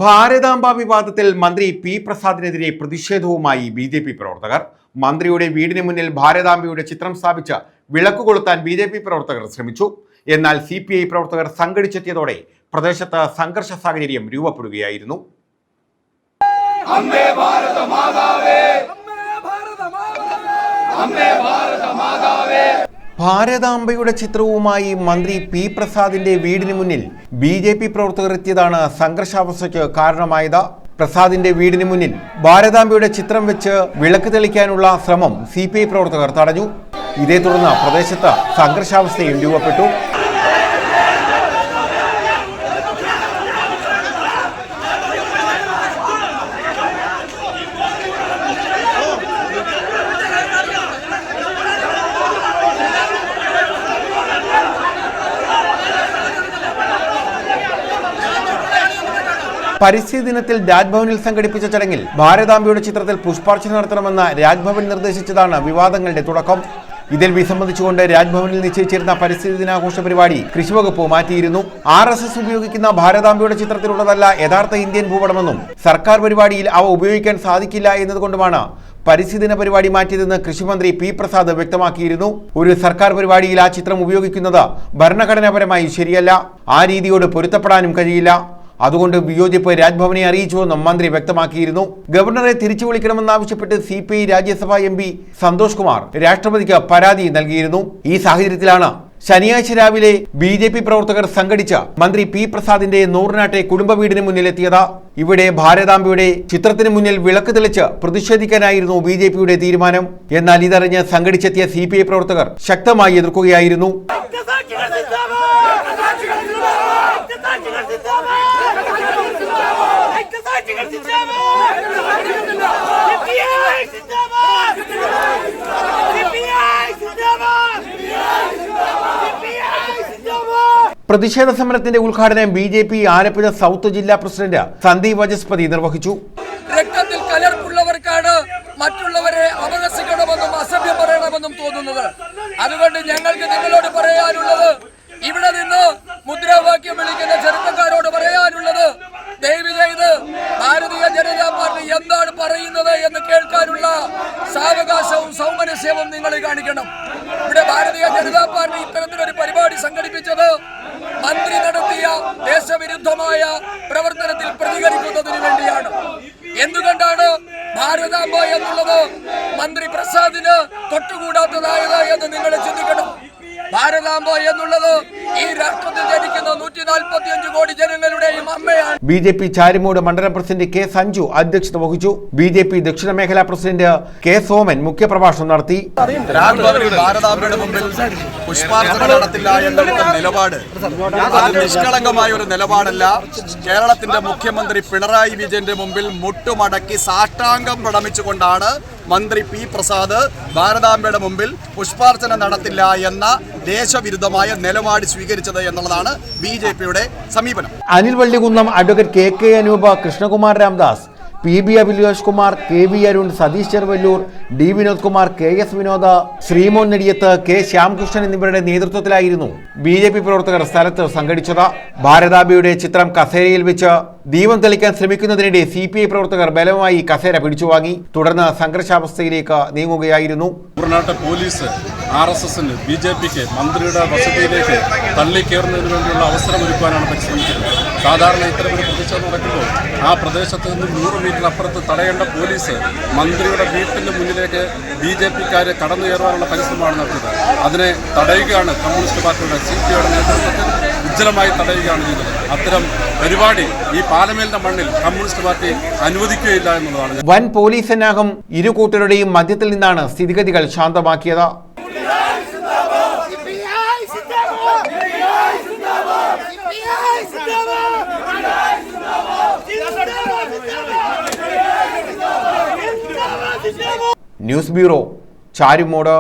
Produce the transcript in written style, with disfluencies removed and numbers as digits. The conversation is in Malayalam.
ഭാരതാംബ വിവാദത്തിൽ മന്ത്രി പി പ്രസാദിനെതിരെ പ്രതിഷേധവുമായി ബി.ജെ.പി. പ്രവർത്തകർ. മന്ത്രിയുടെ വീടിന് മുന്നിൽ ഭാരതാംബയുടെ ചിത്രം സ്ഥാപിച്ച് വിളക്ക് കൊളുത്താൻ ബി.ജെ.പി. പ്രവർത്തകർ ശ്രമിച്ചു. എന്നാൽ CPI പ്രവർത്തകർ സംഘടിച്ചെത്തിയതോടെ പ്രദേശത്ത് സംഘർഷ സാഹചര്യം രൂപപ്പെടുകയായിരുന്നു. ഭാരതാംബയുടെ ചിത്രവുമായി മന്ത്രി പി പ്രസാദിന്റെ വീടിന് മുന്നിൽ ബി.ജെ.പി. പ്രവർത്തകർ എത്തിയതാണ് സംഘർഷാവസ്ഥയ്ക്ക് കാരണമായത്. പ്രസാദിന്റെ വീടിന് മുന്നിൽ ഭാരതാംബയുടെ ചിത്രം വെച്ച് വിളക്ക് തെളിക്കാനുള്ള ശ്രമം CPI പ്രവർത്തകർ തടഞ്ഞു. ഇതേ തുടർന്ന് പ്രദേശത്ത് സംഘർഷാവസ്ഥയും രൂപപ്പെട്ടു. പരിസ്ഥിതി ദിനത്തിൽ രാജ്ഭവനിൽ സംഘടിപ്പിച്ച ചടങ്ങിൽ ഭാരതാംബയുടെ ചിത്രത്തിൽ പുഷ്പാർച്ചന നടത്തണമെന്ന് രാജ്ഭവൻ നിർദ്ദേശിച്ചതാണ് വിവാദങ്ങളുടെ തുടക്കം. ഇതിൽ വിസമ്മതിച്ചുകൊണ്ട് രാജ്ഭവനിൽ നിശ്ചയിച്ചിരുന്ന പരിസ്ഥിതി ദിനാഘോഷ പരിപാടി കൃഷിവകുപ്പ് മാറ്റിയിരുന്നു. RSS ഉപയോഗിക്കുന്ന ഭാരതാംബയുടെ ചിത്രത്തിലുള്ളതല്ല യഥാർത്ഥ ഇന്ത്യൻ ഭൂപടമെന്നും സർക്കാർ പരിപാടിയിൽ അവ ഉപയോഗിക്കാൻ സാധിക്കില്ല എന്നതുകൊണ്ടുമാണ് പരിസ്ഥിതി ദിന പരിപാടി മാറ്റിയതെന്ന് കൃഷിമന്ത്രി പി പ്രസാദ് വ്യക്തമാക്കിയിരുന്നു. ഒരു സർക്കാർ പരിപാടിയിൽ ആ ചിത്രം ഉപയോഗിക്കുന്നത് ഭരണഘടനാപരമായി ശരിയല്ല. ആ രീതിയോട് പൊരുത്തപ്പെടാനും കഴിയില്ല. അതുകൊണ്ട് വിയോജിപ്പ് രാജ്ഭവനെ അറിയിച്ചുവെന്നും മന്ത്രി വ്യക്തമാക്കിയിരുന്നു. ഗവർണറെ തിരിച്ചു വിളിക്കണമെന്നാവശ്യപ്പെട്ട് CPI രാജ്യസഭാ MP സന്തോഷ് കുമാർ രാഷ്ട്രപതിക്ക് പരാതി നൽകിയിരുന്നു. ഈ സാഹചര്യത്തിലാണ് ശനിയാഴ്ച രാവിലെ BJP പ്രവർത്തകർ സംഘടിച്ച മന്ത്രി പി പ്രസാദിന്റെ നൂറിനാട്ടെ കുടുംബ വീടിന് മുന്നിലെത്തിയത്. ഇവിടെ ഭാരതാംബയുടെ ചിത്രത്തിന് മുന്നിൽ വിളക്ക് തെളിച്ച് പ്രതിഷേധിക്കാനായിരുന്നു BJPയുടെ തീരുമാനം. എന്നാൽ ഇതറിഞ്ഞ് സംഘടിച്ചെത്തിയ CPI പ്രവർത്തകർ ശക്തമായി എതിർക്കുകയായിരുന്നു. പ്രതിഷേധ സമരത്തിന്റെ ഉദ്ഘാടനം BJP ആലപ്പുഴ സൗത്ത് ജില്ലാ പ്രസിഡന്റ് സന്ദീപ് വചസ്പതി നിർവഹിച്ചു. രക്തത്തിൽ കലർപ്പുള്ളവർക്കാണ് മറ്റുള്ളവരെ അപഹസിക്കണമെന്നും അസഭ്യം പറയണമെന്നും തോന്നുന്നത്. അതുകൊണ്ട് ഞങ്ങൾക്ക് നിങ്ങളോട് പറയാനുള്ളത്, ഇവിടെ നിന്ന് മുദ്രാവാക്യം വിളിക്കുന്ന ചെറുപ്പക്കാരോട് പറയാനുള്ളത്, ദയവ് ചെയ്ത് ഭാരതീയ ജനതാ പാർട്ടി എന്താണ് പറയുന്നത് എന്ന് കേൾക്കാനുള്ള സാവകാശവും സൗമനസ്യവും നിങ്ങൾ കാണിക്കണം. ഇവിടെ ഭാരതീയ ജനതാ പാർട്ടി ഇത്തരത്തിലൊരു പരിപാടി സംഘടിപ്പിച്ചത് മന്ത്രി നടത്തിയ ദേശവിരുദ്ധമായ പ്രവർത്തനത്തിൽ പ്രതികരിക്കുന്നതിന് വേണ്ടിയാണ്. എന്തുകൊണ്ടാണ് ഭാരതാംബ എന്നുള്ളത് മന്ത്രി പ്രസാദിന് തൊട്ടുകൂടാത്തതായത് എന്ന് നിങ്ങൾ ചിന്തിക്കണം. ഭാരതാംബ എന്നുള്ളത് ഈ രാഷ്ട്രത്തിൽ ജനിക്കുന്ന 145 കോടി ജനങ്ങളുടെയും അമ്മയാണ്. BJP ചാരിമൂട് മണ്ഡലം പ്രസിഡന്റ് K. സഞ്ജു അധ്യക്ഷത വഹിച്ചു. BJP ദക്ഷിണ മേഖലാ പ്രസിഡന്റ് K. സോമൻ മുഖ്യപ്രഭാഷണം നടത്തി. ഭാരതാംബയുടെ മുമ്പിൽ പുഷ്പാർച്ചന നടത്തില്ല എന്നുള്ള നിലപാട് അത് നിഷ്കളങ്കമായ ഒരു നിലപാടല്ല. കേരളത്തിന്റെ മുഖ്യമന്ത്രി പിണറായി വിജയന്റെ മുമ്പിൽ മുട്ടുമടക്കി സാഷ്ടാംഗം പ്രണമിച്ചുകൊണ്ടാണ് മന്ത്രി പി പ്രസാദ് ഭാരതാംബയുടെ മുമ്പിൽ പുഷ്പാർച്ചന നടത്തില്ല എന്ന ദേശവിരുദ്ധമായ നിലപാട് സ്വീകരിച്ചത് എന്നുള്ളതാണ് BJPയുടെ സമീപനം. Anil Vallikunnam, advocate KK Anoop, Krishnakumar Ramdas, PB Abhilash Kumar, KV Arun, Satheesh Cheruvallur, D. Vinod Kumar, KS Vinod, Sreemon Nediyath, K. Shyamkrishnan എന്നിവരുടെ നേതൃത്വത്തിലായിരുന്നു BJP പ്രവർത്തകർ സ്ഥലത്ത് സംഘടിച്ചത്. ഭാരതാംബയുടെ ചിത്രം കസേരയിൽ വെച്ച് ദീപം തെളിക്കാൻ ശ്രമിക്കുന്നതിനിടെ CPI പ്രവർത്തകർ ബലമായി കസേര പിടിച്ചുവാങ്ങി. തുടർന്ന് സംഘർഷാവസ്ഥയിലേക്ക് നീങ്ങുകയായിരുന്നു. പോലീസ് RSSന് BJPക്ക് മന്ത്രിയുടെ വസതിയിലേക്ക് തള്ളിക്കയറുന്നതിന് വേണ്ടിയുള്ള അവസരമൊരുക്കാനാണ് പരിശ്രമിച്ചത്. സാധാരണ ഇത്തരമൊരു പ്രതിഷേധം നടക്കുമ്പോൾ ആ പ്രദേശത്ത് നിന്ന് 100 മീറ്റർ അപ്പുറത്ത് തടയേണ്ട പോലീസ് മന്ത്രിയുടെ വീട്ടിന് മുന്നിലേക്ക് BJPക്കാരെ കടന്നു കയറാനുള്ള പരിശ്രമമാണ് നടത്തിയത്. അതിനെ തടയുകയാണ് കമ്മ്യൂണിസ്റ്റ് പാർട്ടിയുടെ CPIയുടെ നേതൃത്വത്തിൽ ഉജ്ജ്വലമായി തടയുകയാണ് ചെയ്തത്. അത്തരം പരിപാടി ഈ പാലമേലിന്റെ മണ്ണിൽ കമ്മ്യൂണിസ്റ്റ് പാർട്ടി അനുവദിക്കുകയില്ല എന്നുള്ളതാണ്. വൻ പോലീസ് സന്നാഹം ഇരു കൂട്ടരുടെയും മധ്യത്തിൽ നിന്നാണ് സ്ഥിതിഗതികൾ ശാന്തമാക്കിയത്. News bureau, Charimood.